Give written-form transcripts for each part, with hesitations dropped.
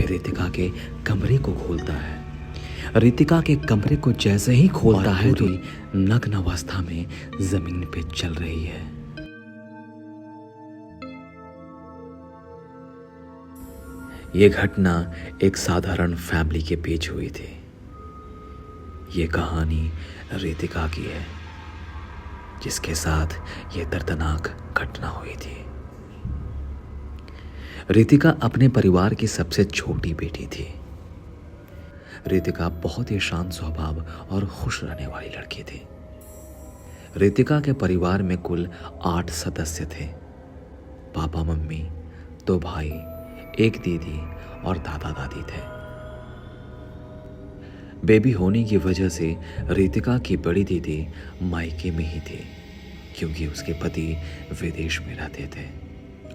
फिर रितिका के कमरे को खोलता है। रितिका के कमरे को जैसे ही खोलता है तो नग्न अवस्था में जमीन पे चल रही है। ये घटना एक साधारण फैमिली के बीच हुई थी। ये कहानी रितिका की है, जिसके साथ ये दर्दनाक घटना हुई थी। रितिका अपने परिवार की सबसे छोटी बेटी थी। रितिका बहुत ही शांत स्वभाव और खुश रहने वाली लड़की थी। रितिका के परिवार में कुल 8 सदस्य थे। पापा मम्मी, 2 भाई, 1 दीदी और दादा दादी थे। बेबी होने की वजह से रितिका की बड़ी दीदी मायके में ही थी, क्योंकि उसके पति विदेश में रहते थे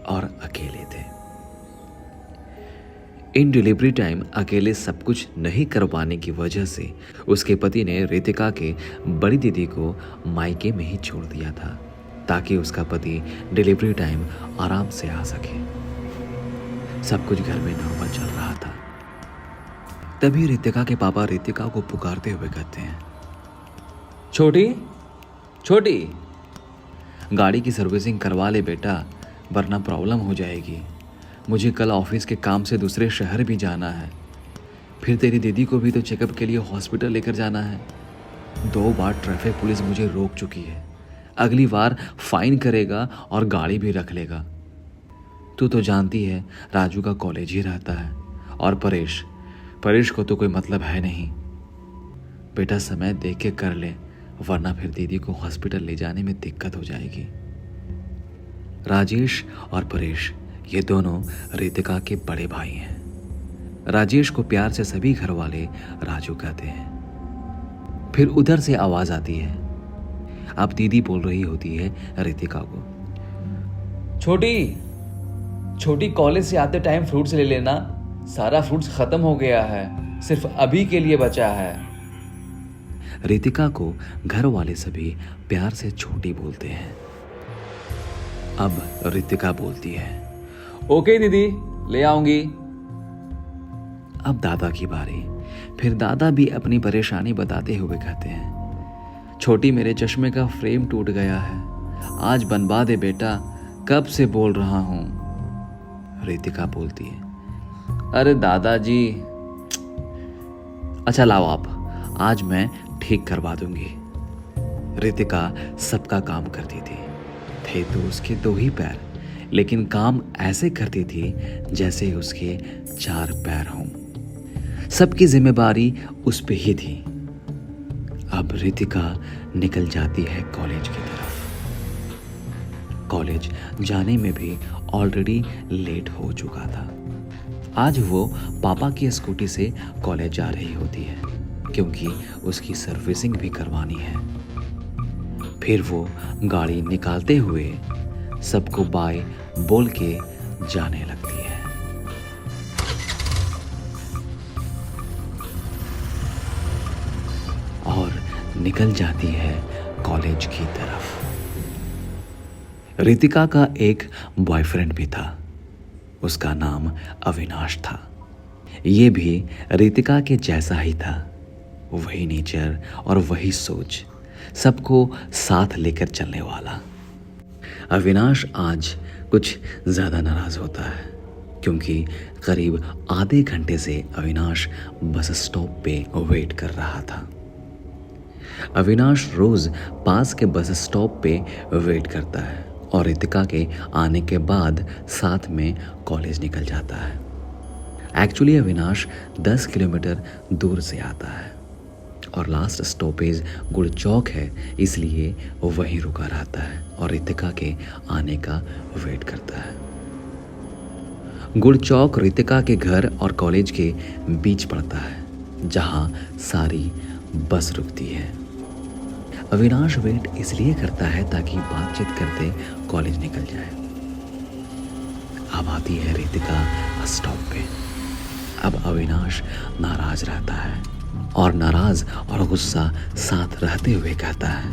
और अकेले थे। इन डिलीवरी टाइम अकेले सब कुछ नहीं कर पाने की वजह से उसके पति ने रितिका के बड़ी दीदी को मायके में ही छोड़ दिया था, ताकि उसका पति डिलीवरी टाइम आराम से आ सके। सब कुछ घर में नॉर्मल चल रहा था। तभी रितिका के पापा रितिका को पुकारते हुए कहते हैं, छोटी छोटी, गाड़ी की सर्विसिंग करवा ले बेटा, वरना प्रॉब्लम हो जाएगी। मुझे कल ऑफिस के काम से दूसरे शहर भी जाना है। फिर तेरी दीदी को भी तो चेकअप के लिए हॉस्पिटल लेकर जाना है। 2 बार ट्रैफिक पुलिस मुझे रोक चुकी है। अगली बार फाइन करेगा और गाड़ी भी रख लेगा। तू तो जानती है राजू का कॉलेज ही रहता है, और परेश को तो कोई मतलब है नहीं। बेटा समय देख के कर ले, वरना फिर दीदी को हॉस्पिटल ले जाने में दिक्कत हो जाएगी। राजेश और परेश ये दोनों रितिका के बड़े भाई हैं। राजेश को प्यार से सभी घर वाले राजू कहते हैं। फिर उधर से आवाज आती है। अब दीदी बोल रही होती है रितिका को, छोटी कॉलेज से आते टाइम फ्रूट्स ले लेना, सारा फ्रूट्स खत्म हो गया है, सिर्फ अभी के लिए बचा है। रितिका को घर वाले सभी प्यार से छोटी बोलते हैं। अब रितिका बोलती है, ओके दीदी, ले आऊंगी। अब दादा की बारी। फिर दादा भी अपनी परेशानी बताते हुए कहते हैं, छोटी मेरे चश्मे का फ्रेम टूट गया है, आज बनवा दे बेटा, कब से बोल रहा हूं। रितिका बोलती है, अरे दादाजी। अच्छा लाओ आप, आज मैं ठीक करवा दूंगी। रितिका सबका काम करती थी। थे तो उसके 2 ही पैर, लेकिन काम ऐसे करती थी जैसे उसके 4 पैर हों। सबकी जिम्मेदारी उस पे ही थी। अब रितिका निकल जाती है कॉलेज की तरफ। कॉलेज जाने में भी ऑलरेडी लेट हो चुका था। आज वो पापा की स्कूटी से कॉलेज जा रही होती है, क्योंकि उसकी सर्विसिंग भी करवानी है। फिर वो गाड़ी निकालते हुए सबको बाय बोल के जाने लगती है। और निकल जाती है कॉलेज की तरफ। रितिका का एक बॉयफ्रेंड भी था। उसका नाम अविनाश था। ये भी रितिका के जैसा ही था। वही नेचर और वही सोच, सबको साथ लेकर चलने वाला। अविनाश आज कुछ ज़्यादा नाराज होता है, क्योंकि करीब आधे घंटे से अविनाश बस स्टॉप पे वेट कर रहा था। अविनाश रोज पास के बस स्टॉप पे वेट करता है और रितिका के आने के बाद साथ में कॉलेज निकल जाता है। एक्चुअली अविनाश 10 किलोमीटर दूर से आता है और लास्ट स्टॉपेज गुड़ चौक है, इसलिए वो वहीं रुका रहता है और रितिका के आने का वेट करता है। गुड़ चौक रितिका के घर और कॉलेज के बीच पड़ता है, जहां सारी बस रुकती है। अविनाश वेट इसलिए करता है ताकि बातचीत करते कॉलेज निकल जाए। अब आती है रितिका स्टॉप पे। अब अविनाश नाराज रहता है और नाराज और गुस्सा साथ रहते हुए कहता है,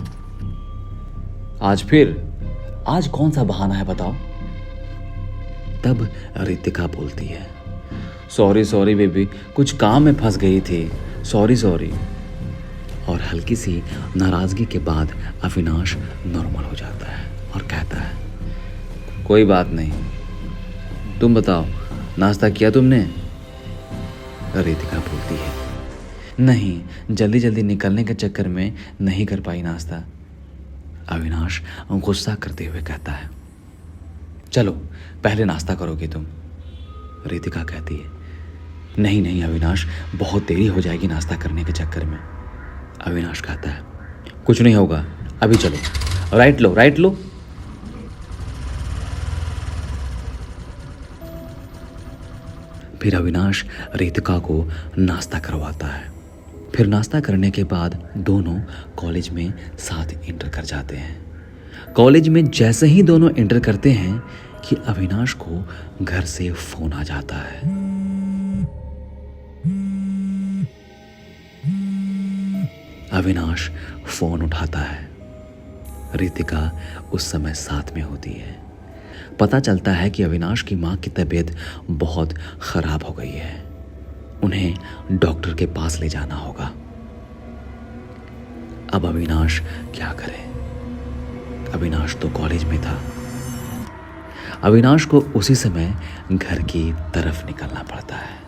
आज कौन सा बहाना है बताओ। तब रितिका बोलती है, सॉरी सॉरी बेबी, कुछ काम में फंस गई थी, सॉरी सॉरी। और हल्की सी नाराज़गी के बाद अविनाश नॉर्मल हो जाता है और कहता है, कोई बात नहीं, तुम बताओ नाश्ता किया तुमने? रितिका बोलती है, नहीं, जल्दी जल्दी निकलने के चक्कर में नहीं कर पाई नाश्ता। अविनाश गुस्सा करते हुए कहता है, चलो पहले नाश्ता करोगे तुम। रितिका कहती है, नहीं नहीं अविनाश, बहुत देरी हो जाएगी नाश्ता करने के चक्कर में। अविनाश कहता है, कुछ नहीं होगा, अभी चलो, राइट लो राइट लो। फिर अविनाश रितिका को नाश्ता करवाता है। फिर नाश्ता करने के बाद दोनों कॉलेज में साथ इंटर कर जाते हैं। कॉलेज में जैसे ही दोनों इंटर करते हैं कि अविनाश को घर से फोन आ जाता है। अविनाश फोन उठाता है। रितिका उस समय साथ में होती है। पता चलता है कि अविनाश की माँ की तबीयत बहुत खराब हो गई है, उन्हें डॉक्टर के पास ले जाना होगा। अब अविनाश क्या करे? अविनाश तो कॉलेज में था। अविनाश को उसी समय घर की तरफ निकलना पड़ता है।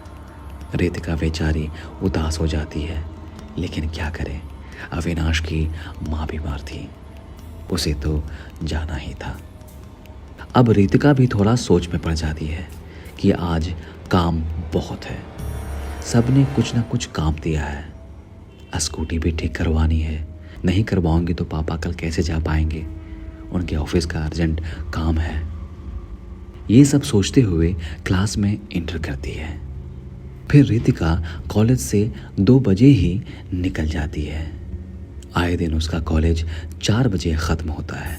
रितिका बेचारी उदास हो जाती है, लेकिन क्या करे, अविनाश की माँ बीमार थी, उसे तो जाना ही था। अब रितिका भी थोड़ा सोच में पड़ जाती है कि आज काम बहुत है, सबने कुछ ना कुछ काम दिया है, स्कूटी भी ठीक करवानी है, नहीं करवाऊंगी तो पापा कल कैसे जा पाएंगे, उनके ऑफिस का अर्जेंट काम है। ये सब सोचते हुए क्लास में इंटर करती है। फिर रितिका कॉलेज से 2 बजे ही निकल जाती है। आए दिन उसका कॉलेज 4 बजे ख़त्म होता है,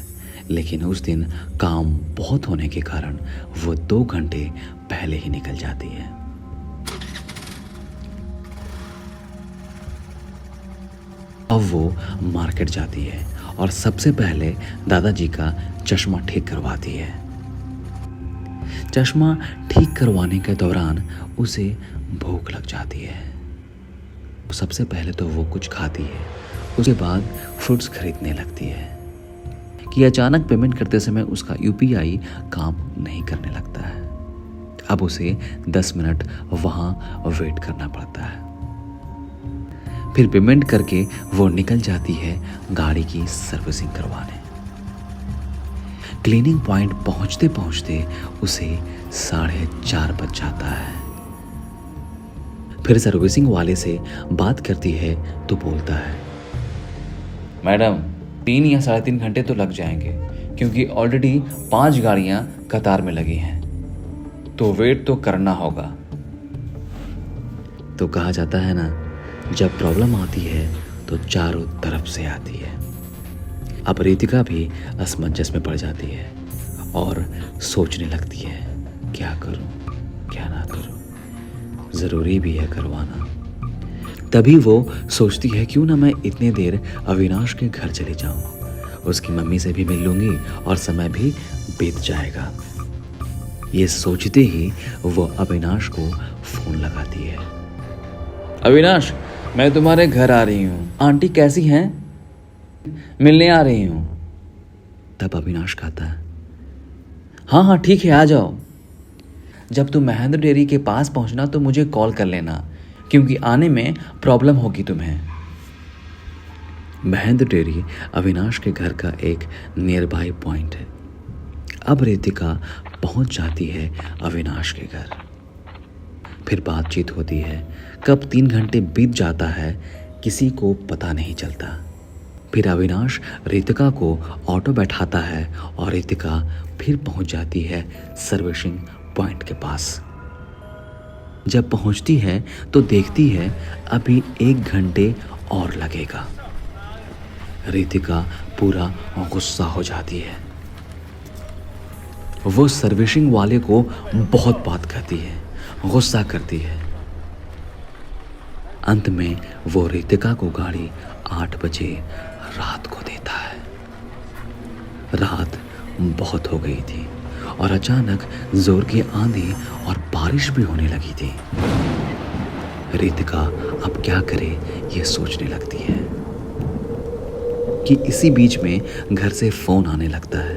लेकिन उस दिन काम बहुत होने के कारण वो 2 घंटे पहले ही निकल जाती है। अब वो मार्केट जाती है और सबसे पहले दादाजी का चश्मा ठीक करवाती है। चश्मा ठीक करवाने के दौरान उसे भूख लग जाती है। सबसे पहले तो वो कुछ खाती है, उसके बाद फ्रूट्स खरीदने लगती है कि अचानक पेमेंट करते समय उसका यूपीआई काम नहीं करने लगता है। अब उसे 10 मिनट वहाँ वेट करना पड़ता है। फिर पेमेंट करके वो निकल जाती है गाड़ी की सर्विसिंग करवाने। क्लीनिंग पॉइंट पहुंचते पहुंचते उसे 4:30 बज जाता है। फिर सर्विसिंग वाले से बात करती है तो बोलता है, मैडम 3 या 3.5 घंटे तो लग जाएंगे, क्योंकि ऑलरेडी 5 गाड़ियां कतार में लगी हैं, तो वेट तो करना होगा। तो कहा जाता है ना, जब प्रॉब्लम आती है तो चारों तरफ से आती है। अब रितिका भी असमंजस में पड़ जाती है और सोचने लगती है, क्या करूं क्या ना करूं, ज़रूरी भी है करवाना। तभी वो सोचती है, क्यों ना मैं इतनी देर अविनाश के घर चली जाऊं, उसकी मम्मी से भी मिल लूंगी और समय भी बीत जाएगा। ये सोचते ही वो अविनाश को फ़ोन लगाती है। अविनाश, मैं तुम्हारे घर आ रही हूँ, आंटी कैसी हैं? मिलने आ रही हूँ। तब अविनाश कहता है, हाँ हाँ ठीक है, आ जाओ। जब तुम महेंद्र डेयरी के पास पहुंचना तो मुझे कॉल कर लेना, क्योंकि आने में प्रॉब्लम होगी तुम्हें। महेंद्र डेयरी अविनाश के घर का एक नियर बाय पॉइंट है। अब रितिका पहुंच जाती है अविनाश के घर। फिर बातचीत होती है। कब 3 घंटे बीत जाता है किसी को पता नहीं चलता। फिर अविनाश रितिका को ऑटो बैठाता है और रितिका फिर पहुंच जाती है सर्विसिंग पॉइंट के पास। जब पहुंचती है तो देखती है अभी 1 घंटे और लगेगा। रितिका पूरा गुस्सा हो जाती है। वो सर्विसिंग वाले को बहुत बात करती है, गुस्सा करती है। अंत में वो रितिका को गाड़ी 8 बजे रात को देता है। रात बहुत हो गई थी और अचानक जोर की आंधी और बारिश भी होने लगी थी। रितिका अब क्या करे ये सोचने लगती है कि इसी बीच में घर से फोन आने लगता है।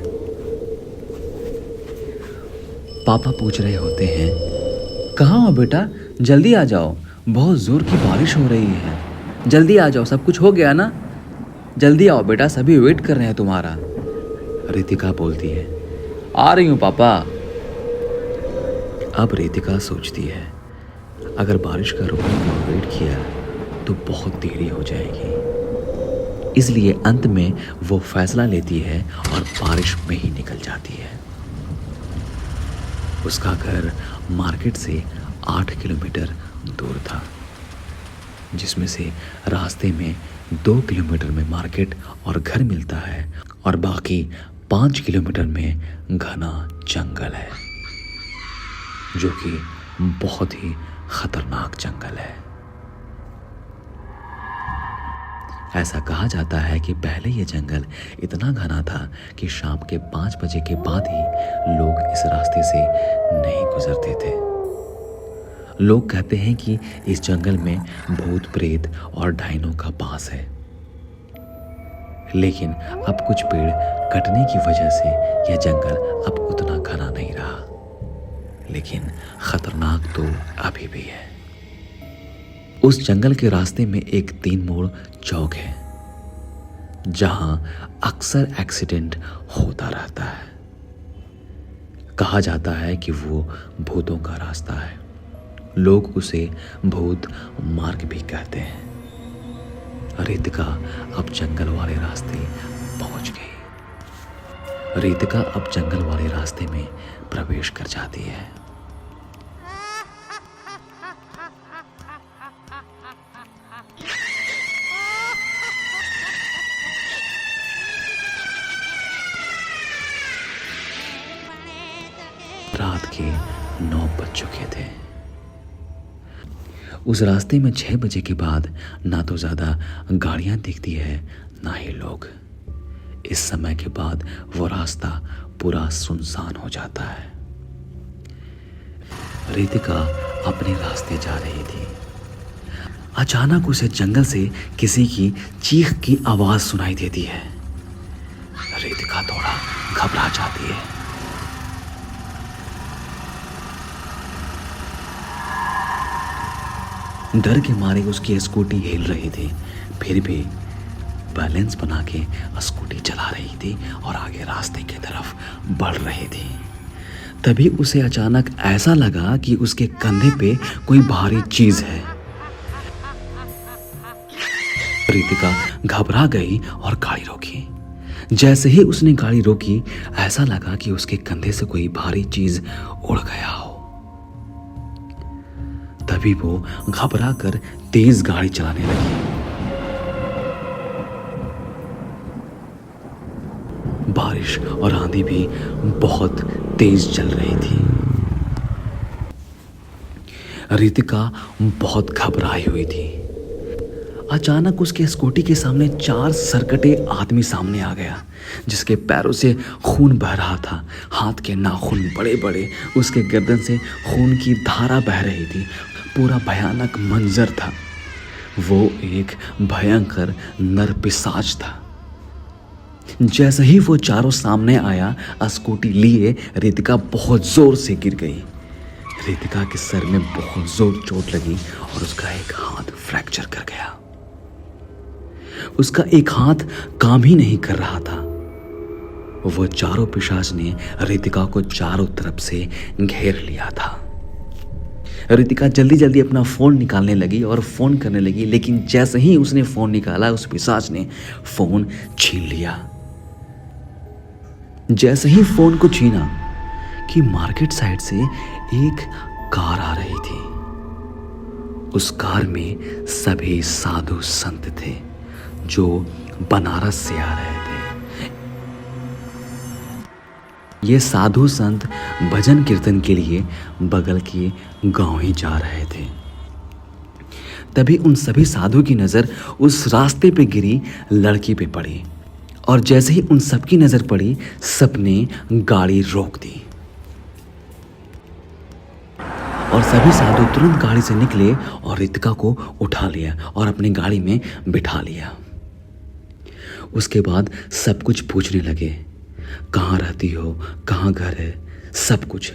पापा पूछ रहे होते हैं, कहाँ हो बेटा, जल्दी आ जाओ, बहुत जोर की बारिश हो रही है, जल्दी आ जाओ, सब कुछ हो गया ना, जल्दी आओ बेटा, सभी वेट कर रहे हैं तुम्हारा। रितिका बोलती है, आ रही हूँ पापा। अब रितिका सोचती है, अगर बारिश का रुकने का वेट किया तो बहुत देरी हो जाएगी, इसलिए अंत में वो फैसला लेती है और बारिश में ही निकल जाती है। उसका घर मार्केट से 8 किलोमीटर दूर था, जिसमें से रास्ते में 2 किलोमीटर में मार्केट और घर मिलता है और बाकी 5 किलोमीटर में घना जंगल है, जो कि बहुत ही खतरनाक जंगल है। ऐसा कहा जाता है कि पहले ये जंगल इतना घना था कि शाम के 5 बजे के बाद ही लोग इस रास्ते से नहीं गुजरते थे। लोग कहते हैं कि इस जंगल में भूत प्रेत और डायनों का वास है, लेकिन अब कुछ पेड़ कटने की वजह से यह जंगल अब उतना घना नहीं रहा, लेकिन खतरनाक तो अभी भी है। उस जंगल के रास्ते में एक 3 मोड़ चौक है, जहां अक्सर एक्सीडेंट होता रहता है। कहा जाता है कि वो भूतों का रास्ता है, लोग उसे भूत मार्ग भी कहते हैं। रितिका अब जंगल वाले रास्ते पहुंच गई। रितिका अब जंगल वाले रास्ते में प्रवेश कर जाती है। रात के 9 बज चुके थे। उस रास्ते में 6 बजे के बाद ना तो ज्यादा गाड़ियां दिखती है, ना ही लोग। इस समय के बाद वो रास्ता पूरा सुनसान हो जाता है। रितिका अपने रास्ते जा रही थी। अचानक उसे जंगल से किसी की चीख की आवाज सुनाई देती है। रितिका थोड़ा घबरा जाती है। डर के मारे उसकी स्कूटी हिल रही थी, फिर भी बैलेंस बना के स्कूटी चला रही थी और आगे रास्ते की तरफ बढ़ रही थी। तभी उसे अचानक ऐसा लगा कि उसके कंधे पे कोई भारी चीज है। रितिका घबरा गई और गाड़ी रोकी। जैसे ही उसने गाड़ी रोकी, ऐसा लगा कि उसके कंधे से कोई भारी चीज उड़ गया हो। तभी वो घबरा कर तेज गाड़ी चलाने लगी। बारिश और आंधी भी बहुत तेज चल रही थी। रितिका बहुत घबराई हुई थी। अचानक उसके स्कूटी के सामने 4 सरकटे आदमी सामने आ गया, जिसके पैरों से खून बह रहा था। हाथ के नाखून बड़े बड़े, उसके गर्दन से खून की धारा बह रही थी। पूरा भयानक मंजर था। वो एक भयंकर नरपिशाच था। जैसे ही वो चारों सामने आया, स्कूटी लिए रितिका बहुत जोर से गिर गई। रितिका के सर में बहुत जोर चोट लगी और उसका एक हाथ फ्रैक्चर कर गया। उसका एक हाथ काम ही नहीं कर रहा था। वो चारों पिशाच ने रितिका को चारों तरफ से घेर लिया था। रितिका जल्दी जल्दी अपना फोन निकालने लगी और फोन करने लगी, लेकिन जैसे ही उसने फोन निकाला, उस पिशाच ने फोन छीन लिया। जैसे ही फोन को छीना कि मार्केट साइड से एक कार आ रही थी। उस कार में सभी साधु संत थे जो बनारस से आ रहे थे। ये साधु संत भजन कीर्तन के लिए बगल के गांव ही जा रहे थे। तभी उन सभी साधु की नज़र उस रास्ते पे गिरी लड़की पे पड़ी और जैसे ही उन सबकी नज़र पड़ी, सबने गाड़ी रोक दी। और सभी साधु तुरंत गाड़ी से निकले और रितिका को उठा लिया और अपनी गाड़ी में बिठा लिया। उसके बाद सब कुछ पूछने लगे, कहाँ रहती हो, कहाँ घर है, सब कुछ।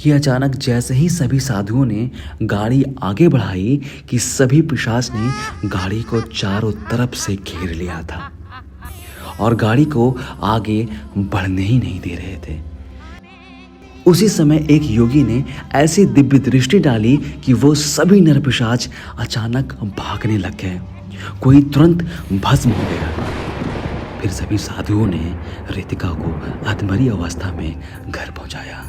कि अचानक जैसे ही सभी साधुओं ने गाड़ी आगे बढ़ाई कि सभी पिशाच ने गाड़ी को चारों तरफ से घेर लिया था और गाड़ी को आगे बढ़ने ही नहीं दे रहे थे। उसी समय एक योगी ने ऐसी दिव्य दृष्टि डाली कि वो सभी नरपिशाच अचानक भागने लग गए। कोई तुरंत भस्म हो गया। फिर सभी साधुओं ने रितिका को अधमरी अवस्था में घर पहुंचाया।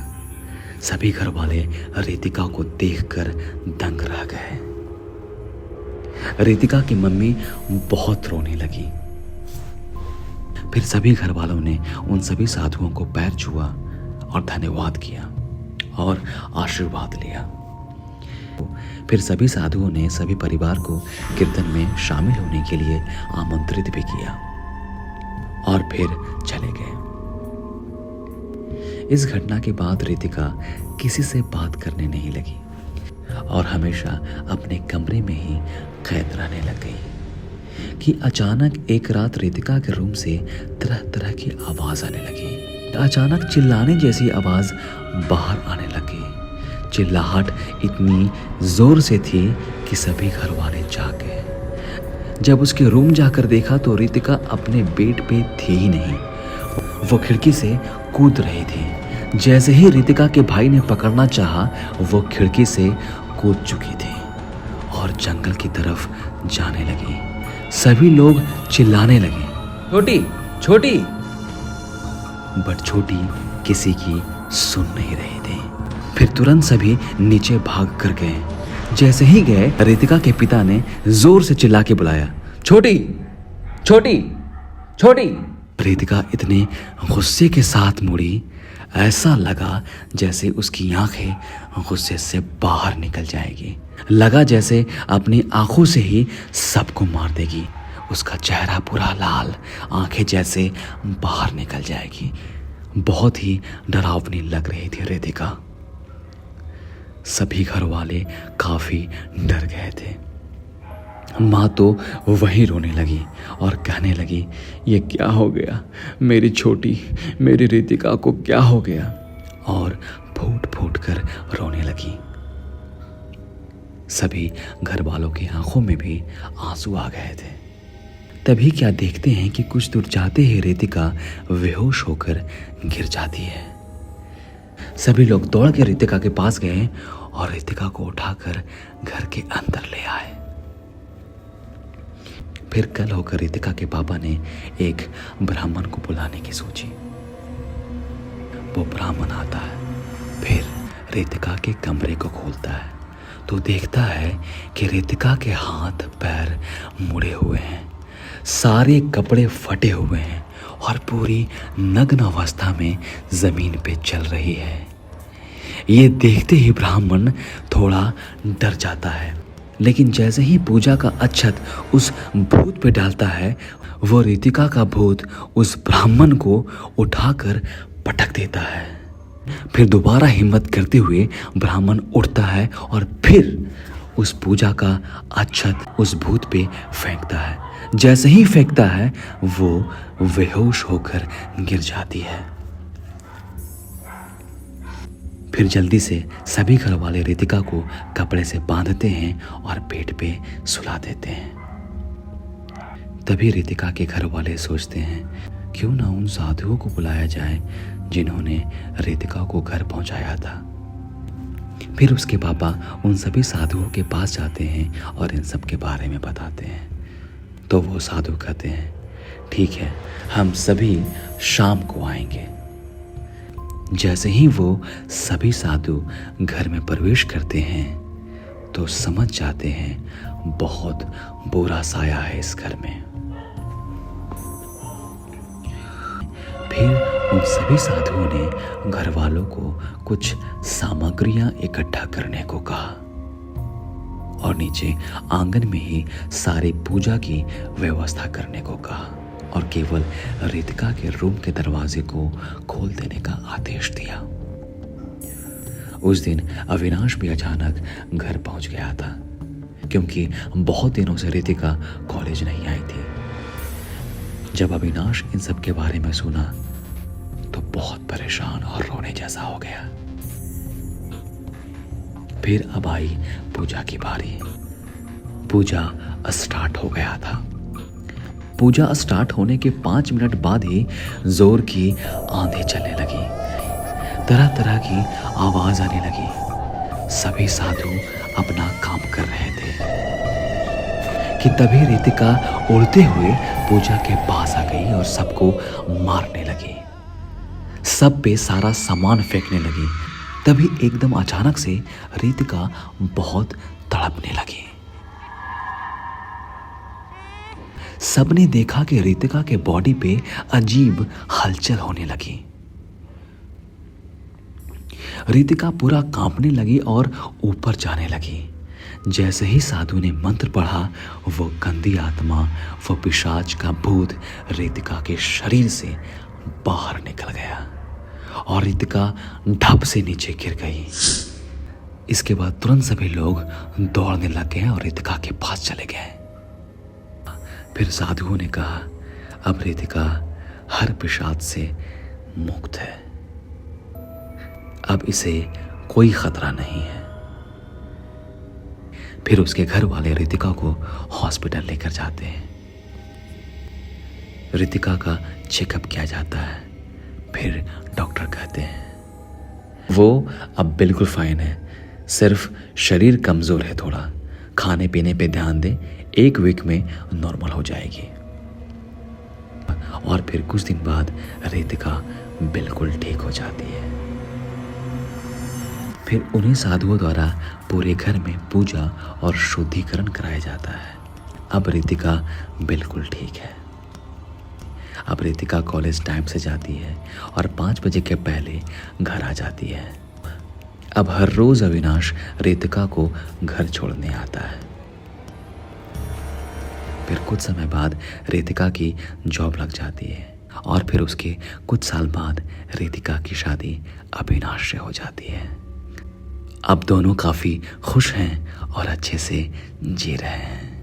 सभी घर वाले रितिका को देखकर दंग रह गए। रितिका की मम्मी बहुत रोने लगी। फिर सभी घर वालों ने उन सभी साधुओं को पैर छुआ और धन्यवाद किया और आशीर्वाद लिया। फिर सभी साधुओं ने सभी परिवार को कीर्तन में शामिल होने के लिए आमंत्रित भी किया और फिर चले गए। इस घटना के बाद रितिका किसी से बात करने नहीं लगी और हमेशा अपने कमरे में ही कैद रहने लग गई कि अचानक एक रात रितिका के रूम से तरह तरह की आवाज आने लगी। अचानक चिल्लाने जैसी आवाज बाहर आने लगी। चिल्लाहट इतनी जोर से थी कि सभी घर वाले जाग गए। जब उसके रूम जाकर देखा तो रितिका अपने बेड पे थी ही नहीं, वो खिड़की से कूद रही थी। जैसे ही रितिका के भाई ने पकड़ना चाहा, वो खिड़की से कूद चुकी थी और जंगल की तरफ जाने लगी। सभी लोग चिल्लाने लगे, छोटी छोटी, बट छोटी किसी की सुन नहीं रही थी। फिर तुरंत सभी नीचे भाग कर गए। जैसे ही गए, रितिका के पिता ने जोर से चिल्ला के बुलाया, छोटी छोटी छोटी। रितिका इतने गुस्से के साथ मुड़ी, ऐसा लगा जैसे उसकी आंखें गुस्से से बाहर निकल जाएगी। लगा जैसे अपनी आंखों से ही सबको मार देगी। उसका चेहरा पूरा लाल, आंखें जैसे बाहर निकल जाएगी। बहुत ही डरावनी लग रही थी रितिका। सभी घर वाले काफी डर गए थे। माँ तो वहीं रोने लगी और कहने लगी, ये क्या हो गया, मेरी छोटी, मेरी रितिका को क्या हो गया, और फूट फूट कर रोने लगी। सभी घर वालों की आंखों में भी आंसू आ गए थे। तभी क्या देखते हैं कि कुछ दूर जाते ही रितिका बेहोश होकर गिर जाती है। सभी लोग दौड़ के रितिका के पास गए और रितिका को उठाकर घर के अंदर ले आए। फिर कल होकर रितिका के पापा ने एक ब्राह्मण को बुलाने की सोची। वो ब्राह्मण आता है, फिर रितिका के कमरे को खोलता है तो देखता है कि रितिका के हाथ पैर मुड़े हुए हैं, सारे कपड़े फटे हुए हैं और पूरी नग्न अवस्था में जमीन पे चल रही है। ये देखते ही ब्राह्मण थोड़ा डर जाता है, लेकिन जैसे ही पूजा का अक्षत उस भूत पे डालता है, वो रितिका का भूत उस ब्राह्मण को उठाकर पटक देता है। फिर दोबारा हिम्मत करते हुए ब्राह्मण उठता है और फिर उस पूजा का अक्षत उस भूत पे फेंकता है। जैसे ही फेंकता है, वो बेहोश होकर गिर जाती है। फिर जल्दी से सभी घर वाले रितिका को कपड़े से बांधते हैं और पेट पे सुला देते हैं। तभी रितिका के घर वाले सोचते हैं, क्यों ना उन साधुओं को बुलाया जाए जिन्होंने रितिका को घर पहुंचाया था। फिर उसके पापा उन सभी साधुओं के पास जाते हैं और इन सब के बारे में बताते हैं। तो वो साधु कहते हैं, ठीक है, हम सभी शाम को आएंगे। जैसे ही वो सभी साधु घर में प्रवेश करते हैं तो समझ जाते हैं बहुत बुरा साया है इस घर में। फिर उन सभी साधुओं ने घर वालों को कुछ सामग्रियां इकट्ठा करने को कहा और नीचे आंगन में ही सारी पूजा की व्यवस्था करने को कहा और केवल रितिका के रूम के दरवाजे को खोल देने का आदेश दिया। उस दिन अविनाश भी अचानक घर पहुंच गया था, क्योंकि बहुत दिनों से रितिका कॉलेज नहीं आई थी। जब अविनाश इन सब के बारे में सुना तो बहुत परेशान और रोने जैसा हो गया। फिर अब आई पूजा की बारी। पूजा स्टार्ट हो गया था। पूजा स्टार्ट होने के 5 मिनट बाद ही जोर की आंधी चलने लगी, तरह तरह की आवाज आने लगी। सभी साधु अपना काम कर रहे थे कि तभी रितिका उड़ते हुए पूजा के पास आ गई और सबको मारने लगी, सब पे सारा सामान फेंकने लगी। तभी एकदम अचानक से रितिका बहुत तड़पने लगी। सबने देखा कि रितिका के बॉडी पे अजीब हलचल होने लगी। रितिका पूरा कांपने लगी और ऊपर जाने लगी। जैसे ही साधु ने मंत्र पढ़ा, वो गंदी आत्मा, वो पिशाच का भूत रितिका के शरीर से बाहर निकल गया और रितिका ढप से नीचे गिर गई। इसके बाद तुरंत सभी लोग दौड़ने लग गए और रितिका के पास चले गए। फिर साधुओं ने कहा, अब रितिका हर पिशाच से मुक्त है, अब इसे कोई खतरा नहीं है। फिर उसके घर वाले रितिका को हॉस्पिटल लेकर जाते हैं। रितिका का चेकअप किया जाता है। फिर डॉक्टर कहते हैं वो अब बिल्कुल फाइन है, सिर्फ शरीर कमजोर है थोड़ा, खाने पीने पे ध्यान दें, 1 वीक में नॉर्मल हो जाएगी। और फिर कुछ दिन बाद रितिका बिल्कुल ठीक हो जाती है। फिर उन्हीं साधुओं द्वारा पूरे घर में पूजा और शुद्धिकरण कराया जाता है। अब रितिका बिल्कुल ठीक है। अब रितिका कॉलेज टाइम से जाती है और 5 बजे के पहले घर आ जाती है। अब हर रोज अविनाश रितिका को घर छोड़ने आता है। फिर कुछ समय बाद रितिका की जॉब लग जाती है और फिर उसके कुछ साल बाद रितिका की शादी अविनाश से हो जाती है। अब दोनों काफी खुश हैं और अच्छे से जी रहे हैं।